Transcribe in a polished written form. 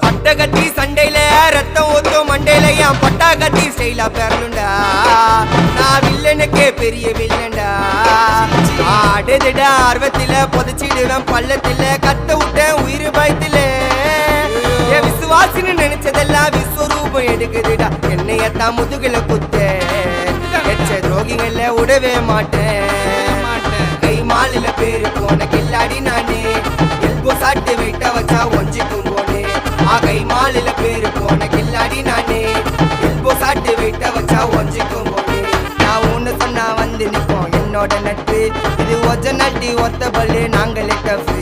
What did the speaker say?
பட்டகத்தி சண்டையில ரத்தம் ஊத்தும் மண்டையில என் பட்டாகத்தி ஸ்டைலா பெறணுண்டா. நான் வில்லனுக்கே பெரிய வில்லன்டா. ஆடுதுட ஆர்வத்தில புதைச்சிடுவேன் பள்ளத்தில கத்த விட்டேன் உயிர் பயத்தில. என் விசுவாசின்னு நினைச்சதெல்லாம் விஸ்வரூபம் எடுக்குதுடா. என்னையத்தான் முதுகுல குத்த எச்ச துரோகிகள விடவே மாட்டேன். கை மாலில பேரு போன கில்லாடி நானே. எல்போ சாட்டு விட்ட வச்சா ஒஞ்சிக்கும் போனே. கை மாலில பேரு போன கில்லாடி நானே. எல்போ சாட்டு விட்ட வச்சா ஒஞ்சிக்கும் போனே. நான் ஒண்ணு சொன்னா வந்து நிப்போம் என்னோட நட்பு. இது ஒஜ நட்டி ஒத்த பல்லு நாங்களே டஃபு.